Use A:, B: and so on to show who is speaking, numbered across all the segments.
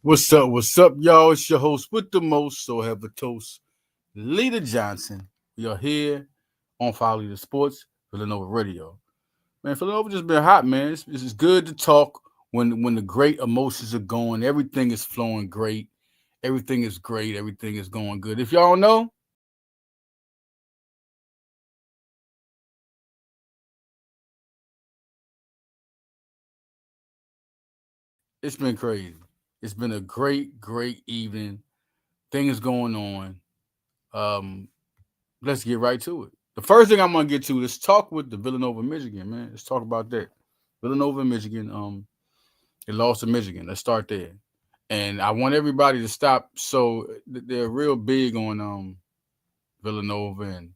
A: What's up? What's up, y'all? It's your host with the most. So have a toast, Leader Johnson. We are here on Follow the Sports, Villanova Radio. Man, Villanova just been hot, man. It's good to talk when the great emotions are going. Everything is flowing great. Everything is great. Everything is going good. If y'all know, it's been crazy. It's been a great evening. Things going on. Um, let's get right to it. The first thing I'm gonna get to is talk with the Villanova, Michigan, man. Let's talk about that. Villanova, Michigan. They lost to Michigan. Let's start there. And I want everybody to stop. So they're real big on Villanova and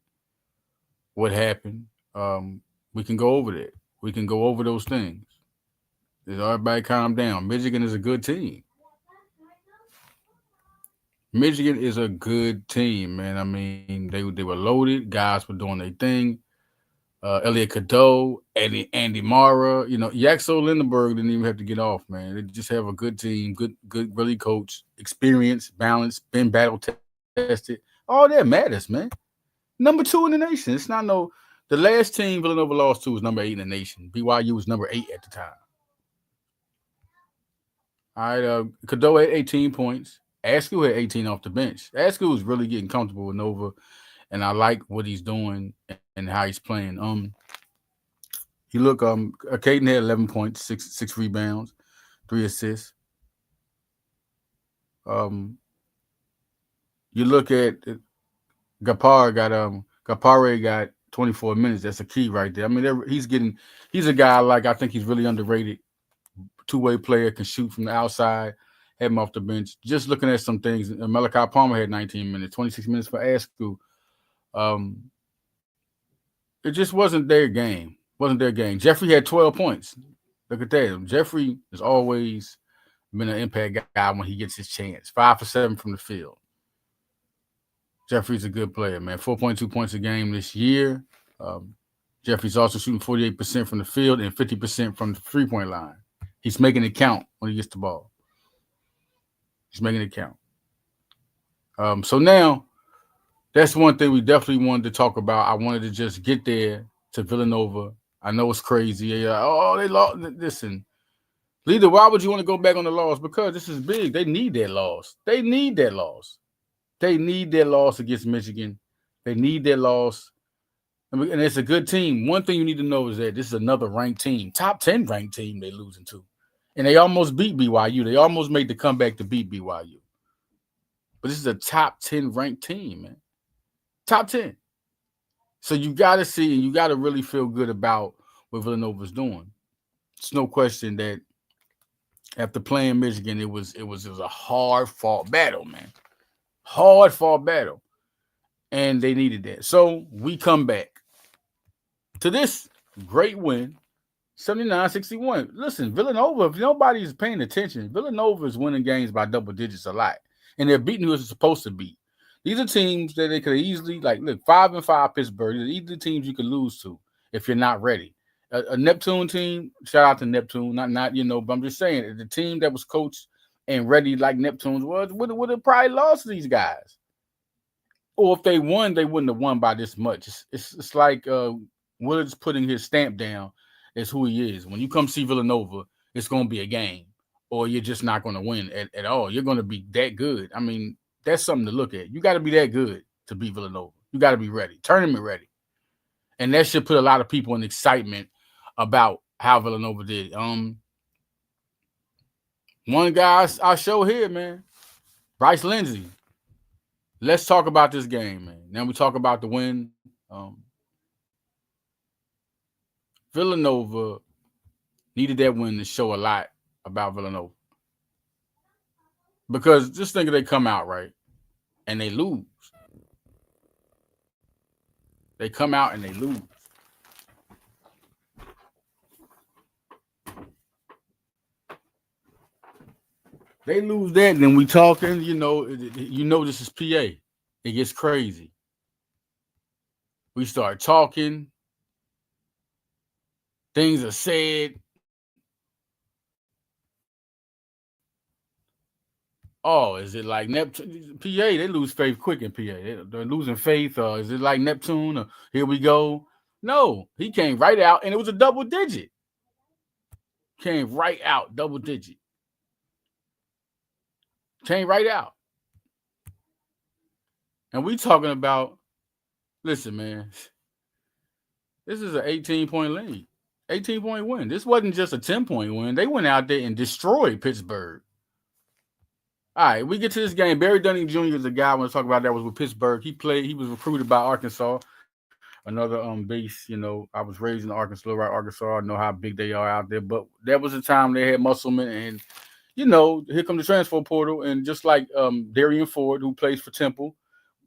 A: what happened. We can go over that. We can go over those things. Just everybody calm down. Michigan is a good team. Michigan is a good team, man. I mean, they were loaded. Guys were doing their thing. Elliot Cadeau, Andy Mara, Yaxo Lindenberg didn't even have to get off, man. They just have a good team, good, really coach, experience, balance, been battle tested. All that matters, man. Number 2 in the nation. It's not no. The last team Villanova lost to was number 8 in the nation. BYU was number 8 at the time. All right, Cadeau had 18 points. Askew had 18 off the bench. Askew was really getting comfortable with Nova, and I like what he's doing and how he's playing. You look, Caden had 11 points, six rebounds, 3 assists. Um, you look at Gapare got 24 minutes. That's a key right there. I mean, he's a guy I think he's really underrated. Two-way player, can shoot from the outside, have him off the bench. Just looking at some things, Malachi Palmer had 19 minutes, 26 minutes for Askew. Um, it just wasn't their game. Wasn't their game. Jeffrey had 12 points. Look at that. Jeffrey has always been an impact guy when he gets his chance. 5 for 7 from the field. Jeffrey's a good player, man. 4.2 points a game this year. Jeffrey's also shooting 48% from the field and 50% from the three-point line. He's making it count when he gets the ball. He's making it count. So now, that's one thing we definitely wanted to talk about. I wanted to just get there to Villanova. I know it's crazy. They lost. Listen, Leader, why would you want to go back on the loss? Because this is big. They need that loss. They need that loss. They need that loss against Michigan. They need that loss. And it's a good team. One thing you need to know is that this is another ranked team, top 10 ranked team they're losing to. And they almost beat BYU. They almost made the comeback to beat BYU. But this is a top 10 ranked team, man. Top 10. So you got to see and you got to really feel good about what Villanova's doing. It's no question that after playing Michigan, it was a hard-fought battle, man. Hard-fought battle. And they needed that. So we come back to this great win, 79-61. Listen, Villanova, if nobody's paying attention, Villanova is winning games by double digits a lot. And they're beating who they're supposed to beat. These are teams that they could easily, 5-5 Pittsburgh. These are teams you could lose to if you're not ready. A Neptune team, shout out to Neptune, but I'm just saying, the team that was coached and ready like Neptune's would have probably lost to these guys. Or if they won, they wouldn't have won by this much. It's like Willard's putting his stamp down as who he is. When you come see Villanova, it's going to be a game, or you're just not going to win at all. You're going to be that good. I mean, that's something to look at. You got to be that good to beat Villanova. You got to be ready, tournament ready. And that should put a lot of people in excitement about how Villanova did. One guy I show here, man, Bryce Lindsey. Let's talk about this game, man. Now we talk about the win. Villanova needed that win to show a lot about Villanova. Because just think if they come out, right, and they lose. They come out and they lose. They lose that, then we talking, this is PA. It gets crazy. We start talking. Things are said. Oh, is it like Neptune? PA, they lose faith quick in PA. They're losing faith. Is it like Neptune? Here we go. No, he came right out, and it was a double digit. Came right out, double digit. Came right out. And we talking about, listen, man, this is an 18-point lead. 18-point win. This wasn't just a 10-point win. They went out there and destroyed Pittsburgh. All right, we get to this game. Barry Dunning Jr. is the guy I want to talk about that was with Pittsburgh. He was recruited by Arkansas, another base. I was raised in Arkansas, right? Arkansas. I know how big they are out there. But that was the time they had Musselman, and here come the transfer portal. And just like Darian Ford, who plays for Temple,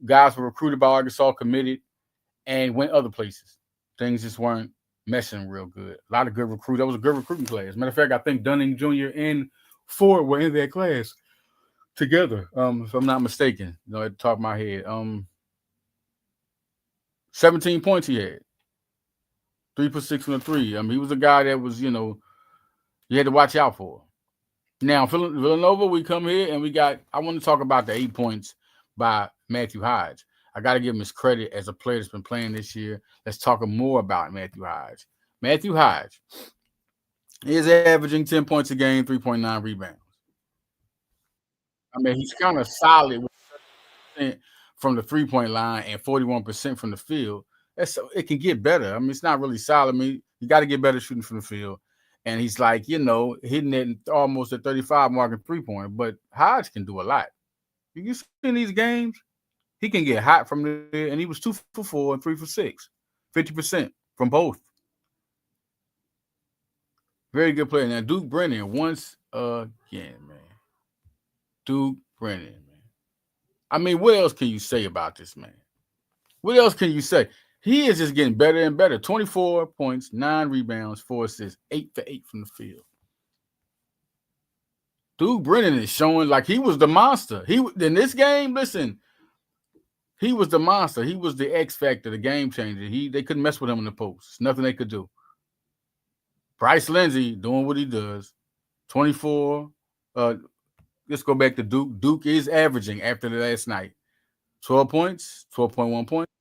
A: guys were recruited by Arkansas, committed, and went other places. Things just weren't meshing real good. A lot of good recruits. That was a good recruiting class. Matter of fact, I think Dunning Jr. and Ford were in that class together, if I'm not mistaken. At the top of my head. 17 points he had. 3 for 6 from the three. He was a guy that was, you had to watch out for. Now, Villanova, we come here and I want to talk about the 8 points by Matthew Hodge. I got to give him his credit as a player that's been playing this year. Let's talk more about Matthew Hodge. Matthew Hodge is averaging 10 points a game, 3.9 rebounds. He's kind of solid from the 3-point line and 41% from the field. It can get better. It's not really solid. You got to get better shooting from the field. And he's like, hitting it almost at 35 mark and 3-point. But Hodge can do a lot. You see in these games, he can get hot from there. And he was 2 for 4 and 3 for 6. 50% from both. Very good player. Now, Duke Brennan, once again, man. Duke Brennan, man. What else can you say about this man? What else can you say? He is just getting better and better. 24 points, 9 rebounds, 4 assists, 8 for 8 from the field. Duke Brennan is showing like he was the monster. In this game, listen, he was the monster. He was the X factor, the game changer. They couldn't mess with him in the post. There's nothing they could do. Bryce Lindsey doing what he does. 24. Let's go back to Duke. Duke is averaging after the last night 12 points, 12.1 points,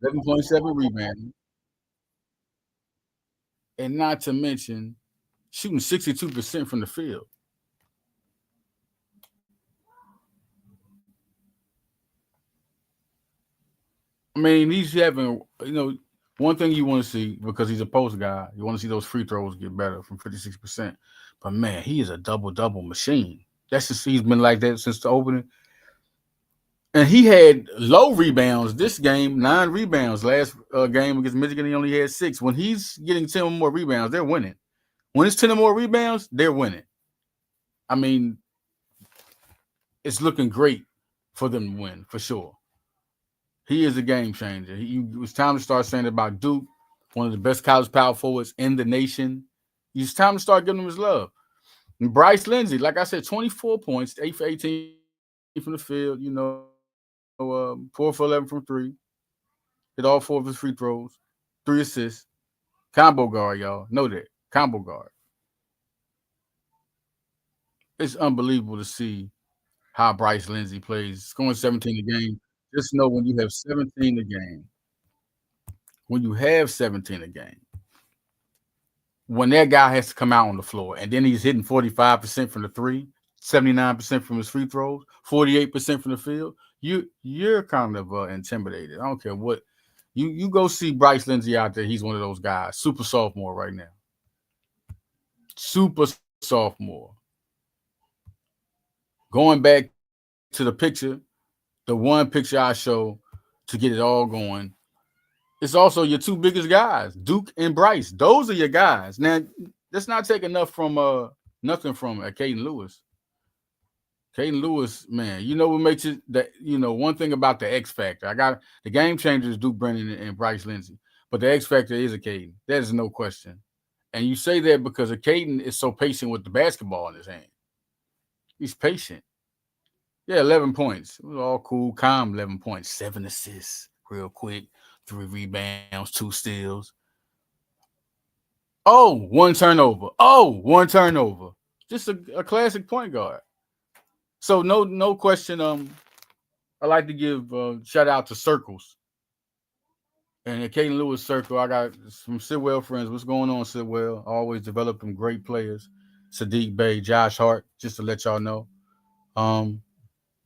A: 11.7 rebounding. And not to mention shooting 62% from the field. He's having, one thing you want to see, because he's a post guy, you want to see those free throws get better from 56%. But, man, he is a double-double machine. He's been like that since the opening. And he had low rebounds this game, 9 rebounds. Last game against Michigan, he only had 6. When he's getting 10 or more rebounds, they're winning. When it's 10 or more rebounds, they're winning. It's looking great for them to win, for sure. He is a game changer. It was time to start saying about Duke, one of the best college power forwards in the nation. It's time to start giving him his love. And Bryce Lindsey, like I said, 24 points, 8 for 18 from the field, 4 for 11 from 3. Hit all 4 of his free throws, 3 assists. Combo guard, y'all. Know that. Combo guard. It's unbelievable to see how Bryce Lindsey plays. Scoring 17 a game. Just know when you have 17 a game, when that guy has to come out on the floor, and then he's hitting 45% from the 3, 79% from his free throws, 48% from the field, you're kind of intimidated. I don't care what. You go see Bryce Lindsey out there. He's one of those guys. Super sophomore right now. Super sophomore. Going back to the picture, the one picture I show to get it all going, it's also your 2 biggest guys, Duke and Bryce. Those are your guys. Now, let's not take nothing from Caden Lewis. Caden Lewis, man, what makes it that, one thing about the X factor. I got the game changers, Duke Brennan and Bryce Lindsey, but the X factor is a Caden. That is no question. And you say that because Caden is so patient with the basketball in his hand. He's patient. Yeah, 11 points. It was all cool, calm 11 points. 7 assists real quick. 3 rebounds, 2 steals. 1 turnover. 1 turnover. Just a classic point guard. So no question. I like to give shout out to Circles and the Caden Lewis Circle. I got some Sidwell friends. What's going on, Sidwell? I always develop them great players. Sadiq Bey, Josh Hart, just to let y'all know. Um,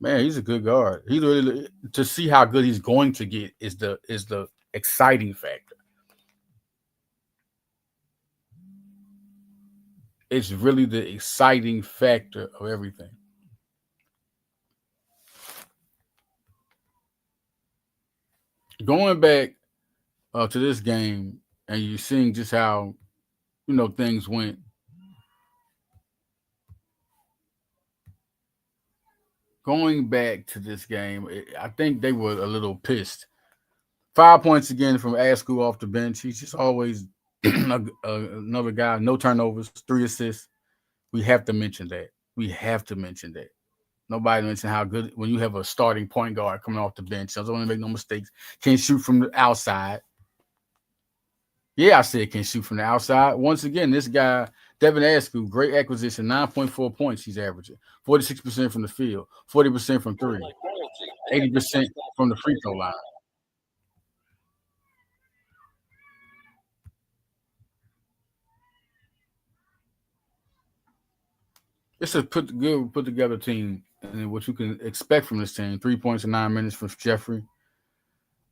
A: Man, he's a good guard. He's really to see how good he's going to get is the exciting factor. It's really the exciting factor of everything. Going back to this game, and you're seeing just how things went. Going back to this game, I think they were a little pissed. 5 points again from Askew off the bench. He's just always another guy. No turnovers, 3 assists. We have to mention that. We have to mention that. Nobody mentioned how good when you have a starting point guard coming off the bench. Doesn't want to make no mistakes. Can't shoot from the outside. Yeah, I said can't shoot from the outside. Once again, this guy, Devin Askew, great acquisition, 9.4 points he's averaging. 46% from the field, 40% from three, 80% from the free throw line. It's a put together team, and what you can expect from this team. 3 points in 9 minutes from Jeffrey.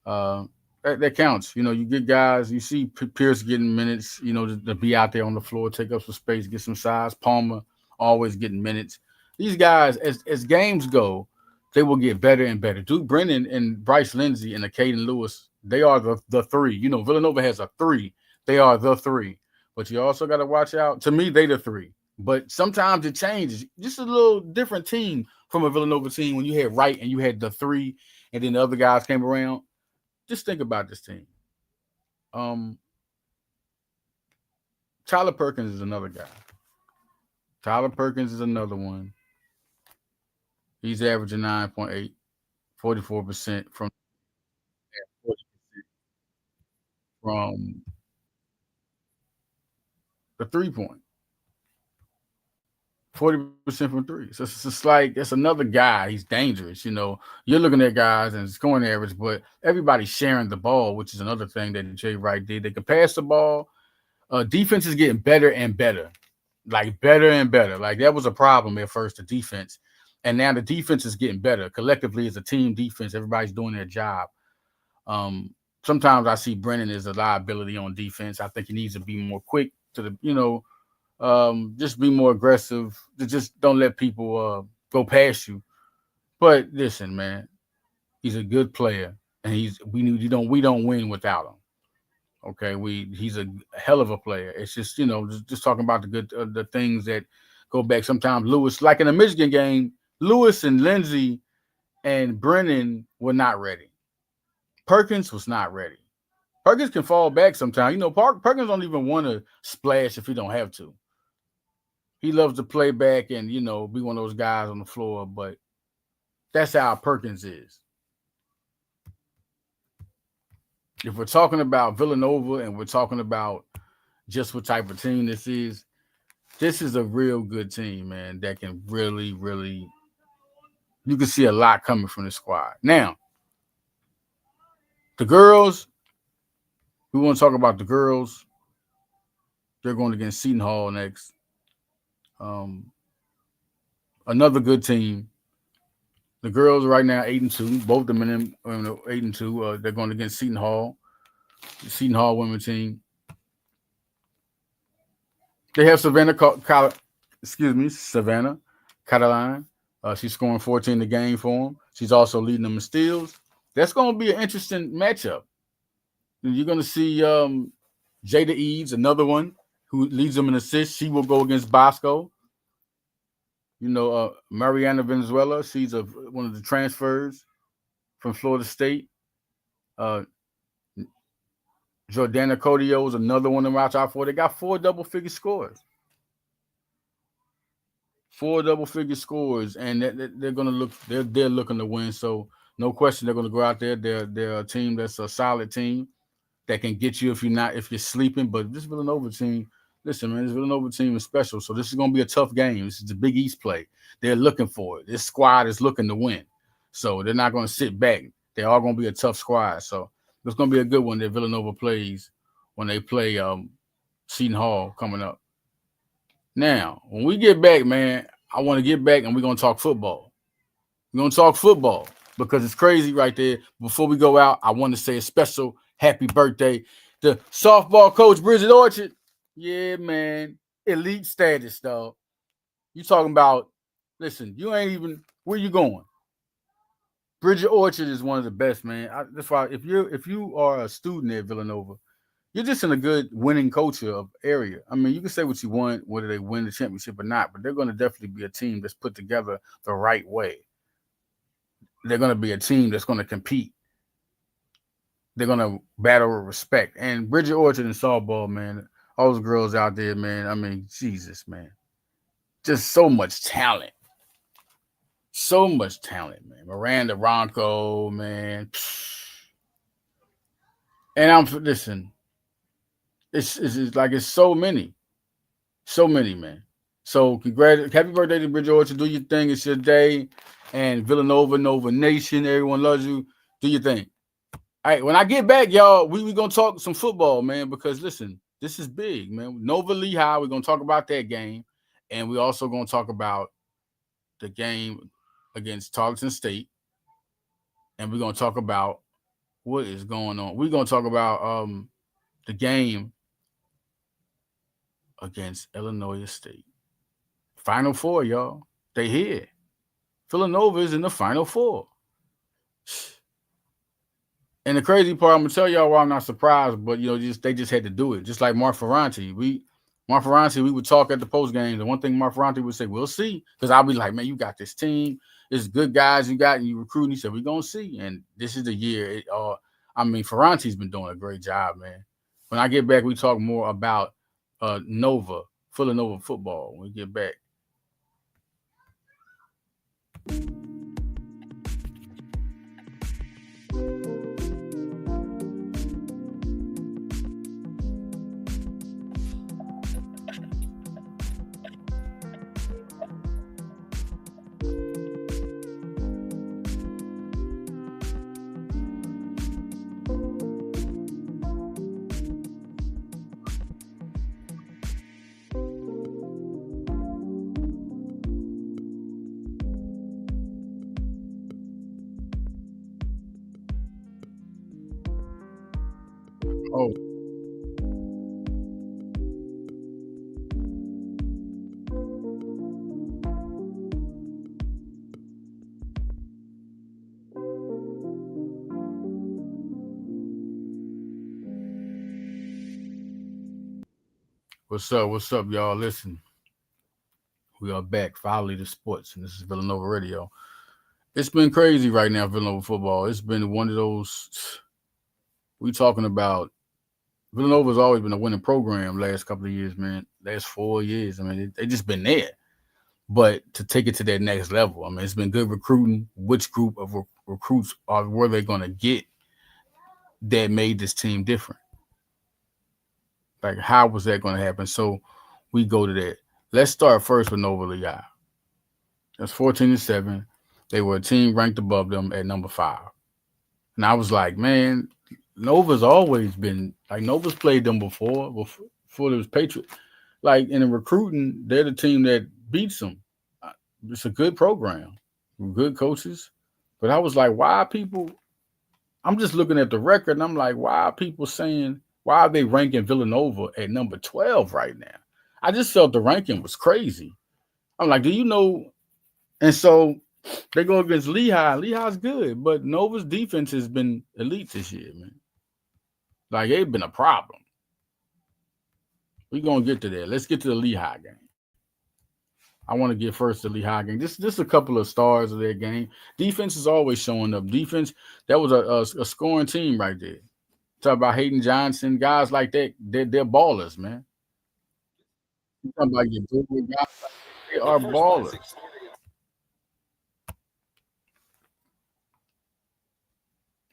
A: Uh, that counts. You get guys. You see Pierce getting minutes. To be out there on the floor, take up some space, get some size. Palmer always getting minutes. These guys, as games go, they will get better and better. Duke Brennan and Bryce Lindsey and Caden Lewis, they are the three. Villanova has a three. They are the three. But you also got to watch out. To me, they the three. But sometimes it changes. Just a little different team from a Villanova team when you had Wright and you had the three, and then the other guys came around. Just think about this team. Um, Tyler Perkins is another guy. Tyler Perkins is another one. He's averaging 9.8, 44% from 40% from the 3 point. 40% from three. So it's just like it's another guy. He's dangerous. You're looking at guys and scoring average, but everybody's sharing the ball, which is another thing that Jay Wright did. They can pass the ball. Defense is getting better and better, like better and better. Like that was a problem at first, the defense, and now the defense is getting better. Collectively, as a team defense, everybody's doing their job. Sometimes I see Brennan as a liability on defense. I think he needs to be more quick to just be more aggressive. Just don't let people go past you. But listen, man, he's a good player, and we don't win without him. Okay, he's a hell of a player. It's just talking about the things that go back. Sometimes Lewis, like in the Michigan game, Lewis and Lindsey and Brennan were not ready. Perkins was not ready. Perkins can fall back sometimes. Perkins don't even want to splash if he don't have to. He loves to play back and be one of those guys on the floor. But that's how Perkins is. If we're talking about Villanova and we're talking about just what type of team this is a real good team, man, that can really, really, you can see a lot coming from this squad. Now, the girls, we want to talk about the girls. They're going against Seton Hall next. Another good team. The girls right now 8-2. Both of them 8-2. They're going against Seton Hall. The Seton Hall women's team. They have Savannah Cataline. She's scoring 14 a game for them. She's also leading them in steals. That's going to be an interesting matchup. You're going to see Jada Eads, another one who leads them in assists. She will go against Bosco. Mariana Venezuela, she's one of the transfers from Florida State. Jordana Codio is another one to watch out for. They got 4 double-figure scores. 4 double-figure scores, and they're going to look. They're looking to win. So no question, they're going to go out there. They're a team that's a solid team that can get you if you're sleeping. But this Villanova team, listen, man, this Villanova team is special. So this is going to be a tough game. This is the Big East play. They're looking for it. This squad is looking to win. So they're not going to sit back. They're all going to be a tough squad. So it's going to be a good one that Villanova plays when they play Seton Hall coming up. Now, when we get back, man, I want to get back and we're going to talk football. We're going to talk football because it's crazy right there. Before we go out, I want to say a special happy birthday to softball coach Bridget Orchard. Yeah, man. Elite status, dog. You talking about, listen, you ain't even, where you going? Bridget Orchard is one of the best, man. That's why if you are a student at Villanova, you're just in a good winning culture of area. I mean, you can say what you want, whether they win the championship or not, but they're going to definitely be a team that's put together the right way. They're going to be a team that's going to compete. They're going to battle with respect. And Bridget Orchard and softball, man, all those girls out there, man, I mean, Jesus, man. Just so much talent. So much talent, man. Miranda Ronco, man. And listen, it's like it's so many. So many, man. So happy birthday to Bridget Orchard. Do your thing. It's your day. And Villanova, Nova Nation, everyone loves you. Do your thing. All right, when I get back, y'all, we going to talk some football, man, because, listen, this is big, man. Nova Lehigh, we're going to talk about that game. And we also going to talk about the game against Tarleton State. And we're going to talk about what is going on. We're going to talk about the game against Illinoi State. Final Four, y'all. They here. Villanova is in the Final Four. And the crazy part, I'm gonna tell y'all why I'm not surprised, but they just had to do it. Just like Mark Ferranti. We would talk at the post games, and one thing Mark Ferranti would say, "We'll see," because I'll be like, "Man, you got this team. It's good guys you got, and you recruiting." He said, "We're gonna see," and this is the year. Ferranti's been doing a great job, man. When I get back, we talk more about Villanova football. When we get back. Oh, what's up? What's up, y'all? Listen, we are back. Finally, the sports, and this is Villanova Radio. It's been crazy right now, Villanova football. It's been one of those. We talking about Villanova's always been a winning program last couple of years, man. Last 4 years. I mean, they just been there. But to take it to that next level, I mean, it's been good recruiting. Which group of recruits were they going to get that made this team different? Like, how was that going to happen? So we go to that. Let's start first with Nova Lehigh. That's 14-7. They were a team ranked above them at number 5. And I was like, man, Nova's always been like Nova's played them before there was Patriot. Like in the recruiting, they're the team that beats them. It's a good program, good coaches. But I was like, why are people? I'm just looking at the record, and I'm like, why are people saying? Why are they ranking Villanova at number 12 right now? I just felt the ranking was crazy. I'm like, do you know? And so they go against Lehigh. Lehigh's good, but Nova's defense has been elite this year, man. Like, they've been a problem. We're going to get to that. Let's get to the Lehigh game. I want to get first the Lehigh game. Just a couple of stars of that game. Defense is always showing up. Defense, that was a scoring team right there. Talk about Hayden Johnson, guys like that. They're ballers, man. You talking about your good guys, they are ballers.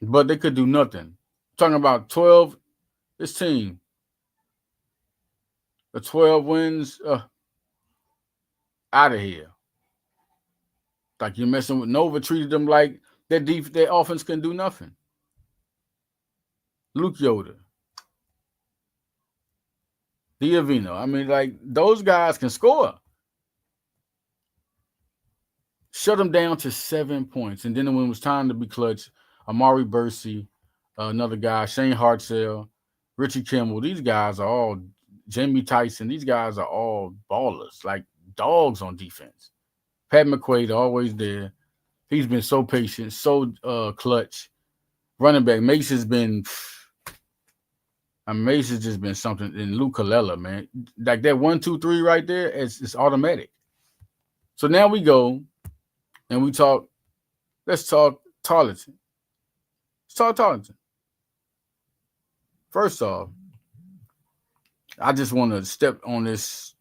A: But they could do nothing. Talking about 12, this team. The 12 wins, out of here. Like you're messing with Nova, treated them like their offense couldn't do nothing. Luke Yoder, Diavino. I mean, like those guys can score. Shut them down to 7 points. And then when it was time to be clutch, Amari Bursey, another guy, Shane Hartzell, Richie Kimmel, these guys are all Jamie Tyson, these guys are all ballers, like dogs on defense. Pat McQuaid always there. He's been so patient, so clutch. Running back, Mace has been Mace has just been something. And Luke Colella, man. Like that 1, 2, 3 right there, it's automatic. So now we go and we talk. Let's talk Tarleton. Let's talk Tarleton. First off, I just want to step on this,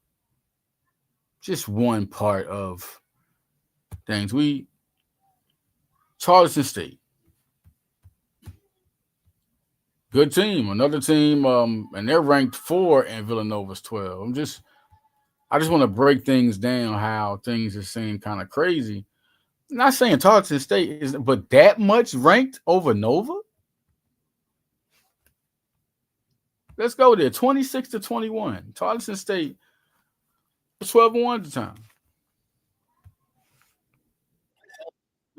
A: just one part of things. Tarleton State, good team, another team, and they're ranked 4 and Villanova's 12. I just want to break things down, how things are seem kind of crazy. I'm not saying Tarleton State is, but that much ranked over Nova. Let's go there. 26-21. Tarleton State was 12-1 at the time.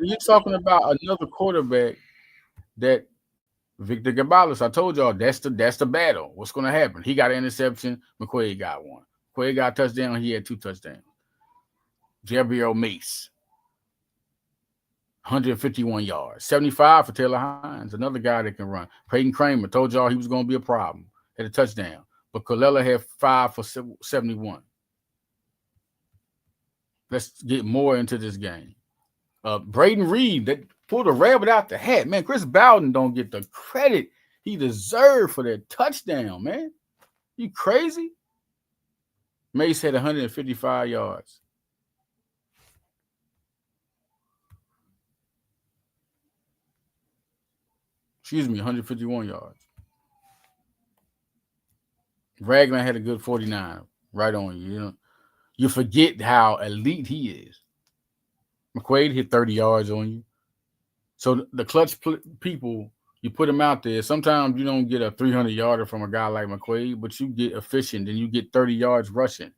A: You're talking about another quarterback that Victor Gabales. I told y'all that's the battle. What's going to happen? He got an interception. McQuaid got one. McQuaid got a touchdown. He had 2 touchdowns. Gabriel Mace, 151 yards. 75 for Taylor Hines, another guy that can run. Peyton Kramer, told y'all he was going to be a problem. Had a touchdown. But Colella had 5 for 71. Let's get more into this game. Braden Reed, that pulled a rabbit out the hat. Man, Chris Bowden don't get the credit he deserved for that touchdown, man. You crazy? Mace had 155 yards. Excuse me, 151 yards. Ragland had a good 49, right on you. You know, you forget how elite he is. McQuaid hit 30 yards on you. So the clutch people, you put them out there. Sometimes you don't get a 300-yarder from a guy like McQuaid, but you get efficient and you get 30 yards rushing.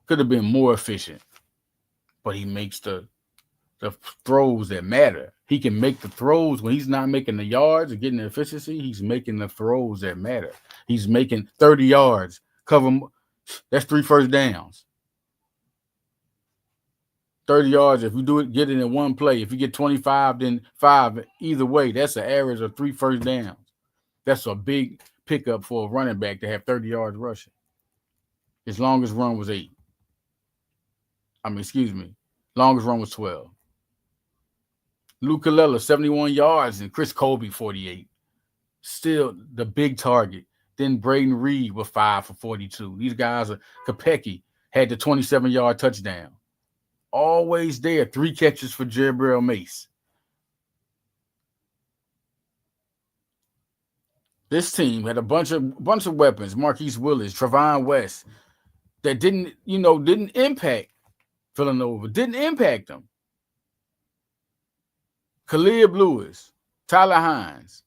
A: Could have been more efficient, but he makes the throws that matter. He can make the throws when he's not making the yards or getting the efficiency. He's making the throws that matter. He's making 30 yards. Cover. That's 3 first downs. 30 yards. If you do it, get it in one play. If you get 25, then 5. Either way, that's an average of 3 first downs. That's a big pickup for a running back to have 30 yards rushing. His longest run was 8. Longest run was 12. Luke Colella, 71 yards, and Chris Colby, 48. Still the big target. Then Braden Reed with 5 for 42. These guys are Kopecky had the 27-yard touchdown. Always there. 3 catches for Gabriel Mace. This team had a bunch of weapons. Marquise Willis, Trevon West, that didn't impact Villanova. Didn't impact them. Caleb Lewis, Tyler Hines.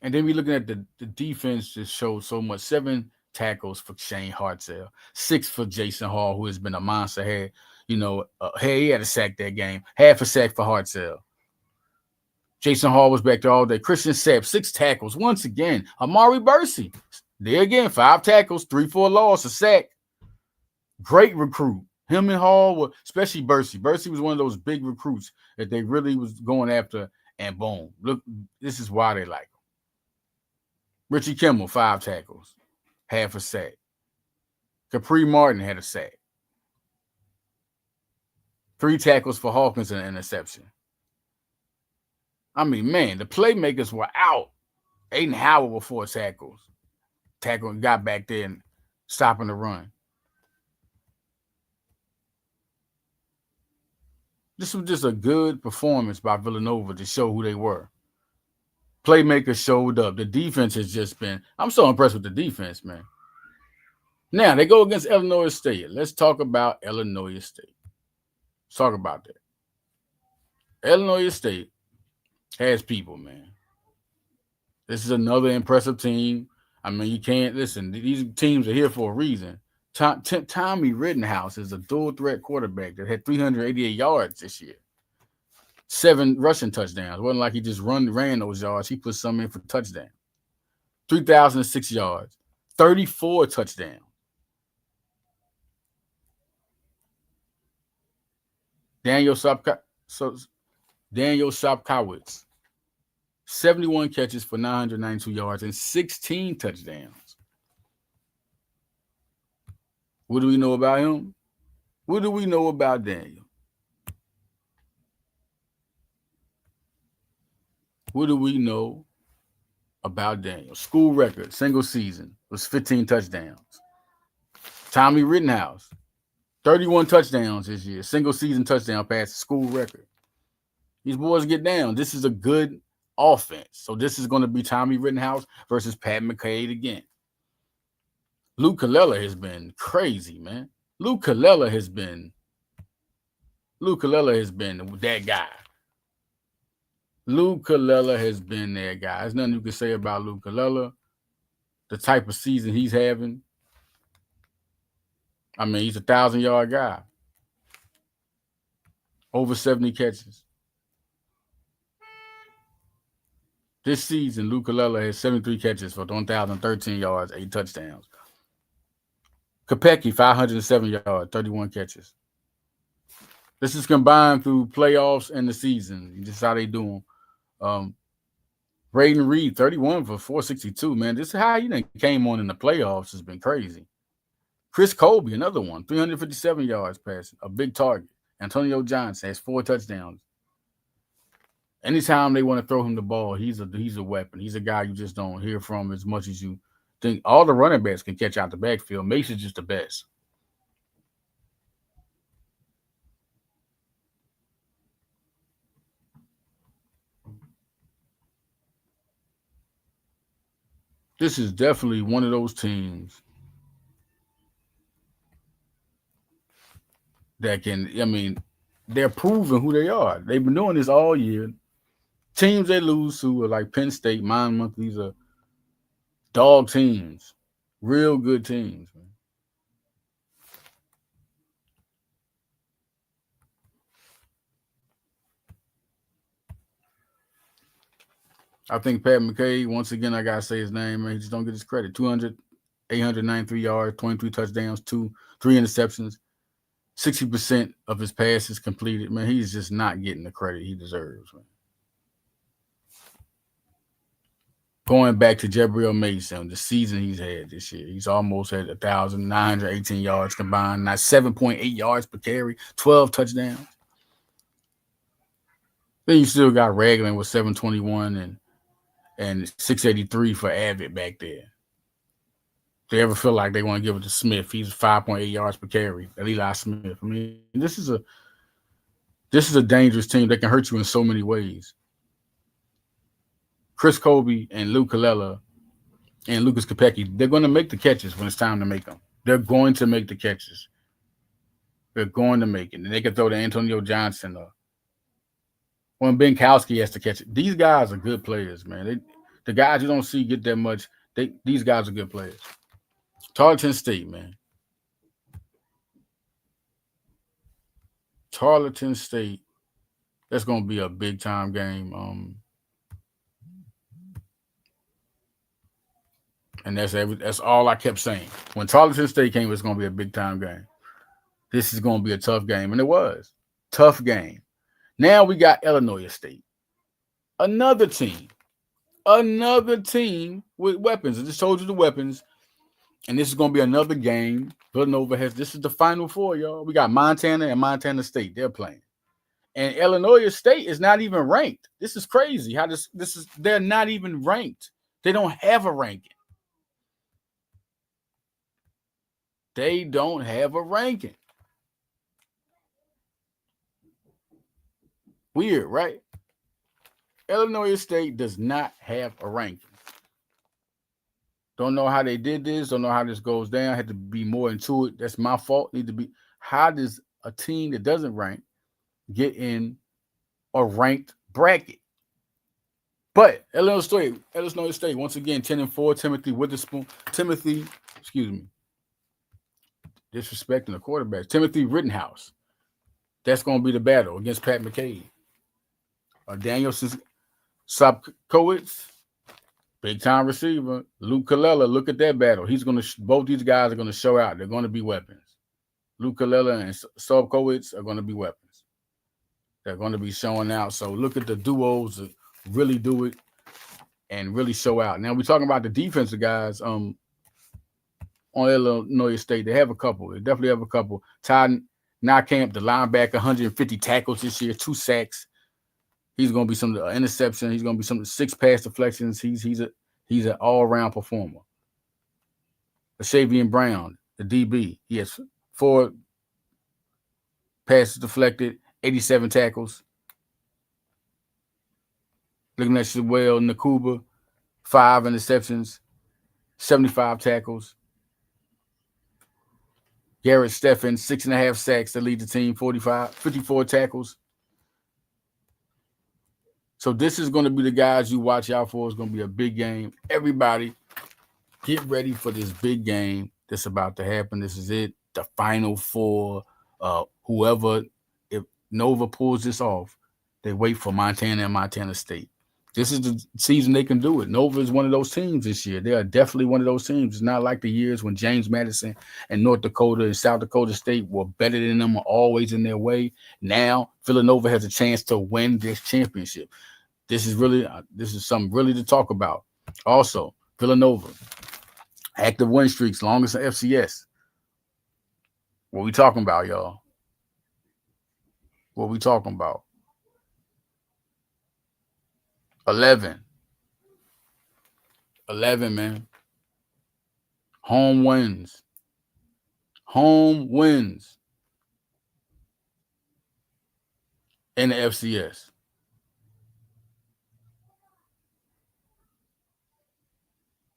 A: And then we're looking at the defense that shows so much. 7 tackles for Shane Hartzell, 6 for Jason Hall, who has been a monster. He had a sack that game. Half a sack for Hartzell. Jason Hall was back there all day. Christian Sapp, 6 tackles. Once again, Amari Bursey. There again, 5 tackles, 3 for a loss, a sack. Great recruit. Him and Hall were, especially Bursey. Bursey was one of those big recruits that they really was going after, and boom. Look, this is why they like him. Richie Kimmel, 5 tackles, half a sack. Capri Martin had a sack. 3 tackles for Hawkins and an interception. I mean, man, the playmakers were out. Aiden Howard with 4 tackles. Tackle got back there and stopping the run. This was just a good performance by Villanova to show who they were. Playmakers showed up. The defense has just been. I'm so impressed with the defense, man. Now they go against Illinois State. Let's talk about Illinois State. Let's talk about that. Illinois State has people, man. This is another impressive team. I mean, you can't listen. These teams are here for a reason. Tommy Rittenhouse is a dual threat quarterback that had 388 yards this year. 7 rushing touchdowns. It wasn't like he just ran those yards. He put some in for touchdown. 3,006 yards. 34 touchdowns. Daniel Sopkowitz, 71 catches for 992 yards and 16 touchdowns. What do we know about him? What do we know about Daniel? What do we know about Daniel? School record, single season, was 15 touchdowns. Tommy Rittenhouse, 31 touchdowns this year. Single season touchdown pass, school record. These boys get down. This is a good offense. So this is going to be Tommy Rittenhouse versus Pat McCade again. Luke Kalella has been crazy, man. Luke Kalella has been that guy. Luke Kalella has been that guy. There's nothing you can say about Luke Kalella. The type of season he's having. I mean, he's a 1,000-yard guy. Over 70 catches. This season, Luke Kalella has 73 catches for 1,013 yards, 8 touchdowns. Kopecky, 507 yards, 31 catches. This is combined through playoffs and the season. This is how they do them. Braden Reed, 31 for 462. Man, this is how he came on in the playoffs. Has been crazy. Chris Colby, another one, 357 yards passing, a big target. Antonio Johnson has 4 touchdowns. Anytime they want to throw him the ball, he's a weapon. He's a guy you just don't hear from as much as you think. All the running backs can catch out the backfield. Mason's just the best. This is definitely one of those teams that can, I mean, they're proving who they are. They've been doing this all year. Teams they lose to are like Penn State, Monmouth. These are dog teams, real good teams, man. I think Pat McCade, once again, I got to say his name, man. He just don't get his credit. 893 yards, 23 touchdowns, 3 interceptions, 60% of his passes completed. Man, he's just not getting the credit he deserves, man. Going back to Jabril Mason, the season he's had this year, he's almost had 1,918 yards combined, not 7.8 yards per carry, 12 touchdowns. Then you still got Ragland with 721 and 683 for Avid back there. If they ever feel like they want to give it to Smith, he's 5.8 yards per carry. Eli Smith. I mean, this is a dangerous team that can hurt you in so many ways. Chris Colby and Luke Kalella and Lucas Kopecky, they're going to make the catches when it's time to make them. They're going to make the catches. They're going to make it. And they can throw to Antonio Johnson or when Benkowski has to catch it. These guys are good players, man. The guys you don't see get that much, these guys are good players. Tarleton State, man. Tarleton State, that's going to be a big-time game. And that's all I kept saying. When Tarleton State came, it's going to be a big-time game. This is going to be a tough game, and it was. Tough game. Now we got Illinois State. Another team with weapons. I just told you the weapons. And this is going to be another game. Villanova this is the Final Four, y'all. We got Montana and Montana State. They're playing. And Illinois State is not even ranked. This is crazy. How they're not even ranked. They don't have a ranking. They don't have a ranking. Weird, right? Illinois State does not have a ranking. Don't know how they did this. Don't know how this goes down. Had to be more into it. That's my fault. Need to be. How does a team that doesn't rank get in a ranked bracket? But Illinois State, once again, 10-4. Disrespecting the quarterback. Timothy Rittenhouse. That's going to be the battle against Pat McCabe. Daniel Sopkowitz, big time receiver. Luke Kallela, look at that battle. Both these guys are going to show out. They're going to be weapons. Luke Kallela and Sopkowitz are going to be weapons. They're going to be showing out. So look at the duos that really do it and really show out. Now we're talking about the defensive guys on Illinois State. They have a couple. They definitely have a couple. Ty Notkamp, the linebacker, 150 tackles this year, 2 sacks. He's going to be some of the interception. He's going to be some of the 6 pass deflections. He's an all-around performer. Shavian Brown, the DB, he has 4 passes deflected, 87 tackles. Looking at Shuel Nakuba, 5 interceptions, 75 tackles. Garrett Steffen, 6.5 sacks to lead the team, 54 tackles. So this is going to be the guys you watch out for. It's going to be a big game. Everybody, get ready for this big game that's about to happen. This is it, the Final Four. Whoever, if Nova pulls this off, they wait for Montana and Montana State. This is the season they can do it. Nova is one of those teams this year. They are definitely one of those teams. It's not like the years when James Madison and North Dakota and South Dakota State were better than them, always in their way. Now, Villanova has a chance to win this championship. This is something really to talk about. Also, Villanova, active win streaks, longest in FCS. What we talking about, y'all? What we talking about? 11, man. Home wins in the FCS.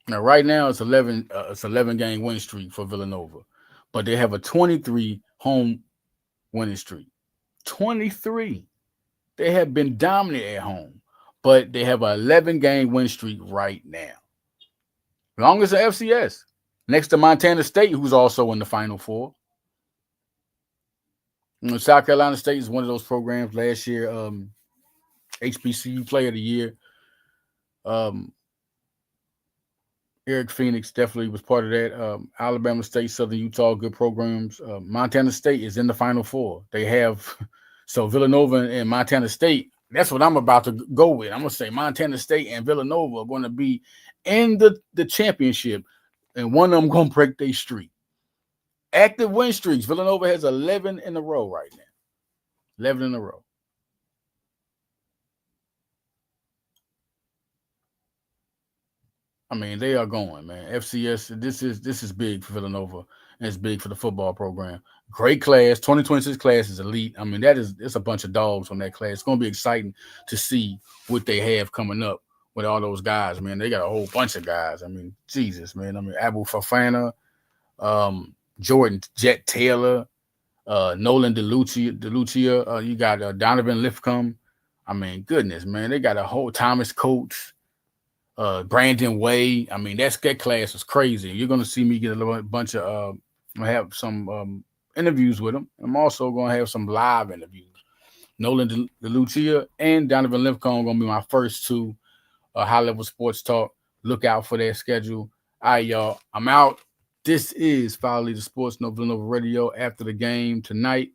A: Now, right now it's 11 game win streak for Villanova, but they have a 23 home winning streak. 23. They have been dominant at home, but they have an 11-game win streak right now. Longest in FCS. Next to Montana State, who's also in the Final Four. South Carolina State is one of those programs last year. HBCU Player of the Year. Eric Phoenix definitely was part of that. Alabama State, Southern Utah, good programs. Montana State is in the Final Four. They have, so Villanova and Montana State, that's what I'm about to go with. I'm going to say Montana State and Villanova are going to be in the championship, and one of them going to break their streak. Active win streaks. Villanova has 11 in a row right now. 11 in a row. I mean, they are going, man. FCS, this is big for Villanova, and it's big for the football program. Great class. 2026 class is elite. I mean, it's a bunch of dogs on that class. It's going to be exciting to see what they have coming up with all those guys, man. They got a whole bunch of guys. I mean, Jesus, man. I mean, Abu Fafana, Jordan Jet Taylor, Nolan DeLucia. You got Donovan Lifcomb. I mean, goodness, man. They got a whole Thomas Coates. Brandon Way. I mean, that class was crazy. You're going to see me get a bunch of have some interviews with them. I'm also going to have some live interviews. Nolan DeLucia and Donovan Lifcomb are going to be my first 2 high-level sports talk. Look out for their schedule. All right, y'all. I'm out. This is Foul Leader Sports, Villanova Radio. After the game tonight.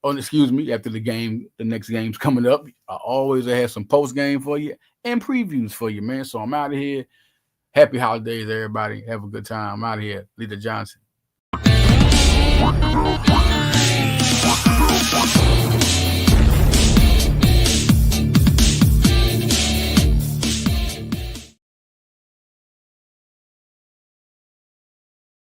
A: After the game, the next game's coming up. I always have some post-game for you and previews for you, man. So I'm out of here. Happy holidays, everybody. Have a good time. I'm out of here. Leader Johnson.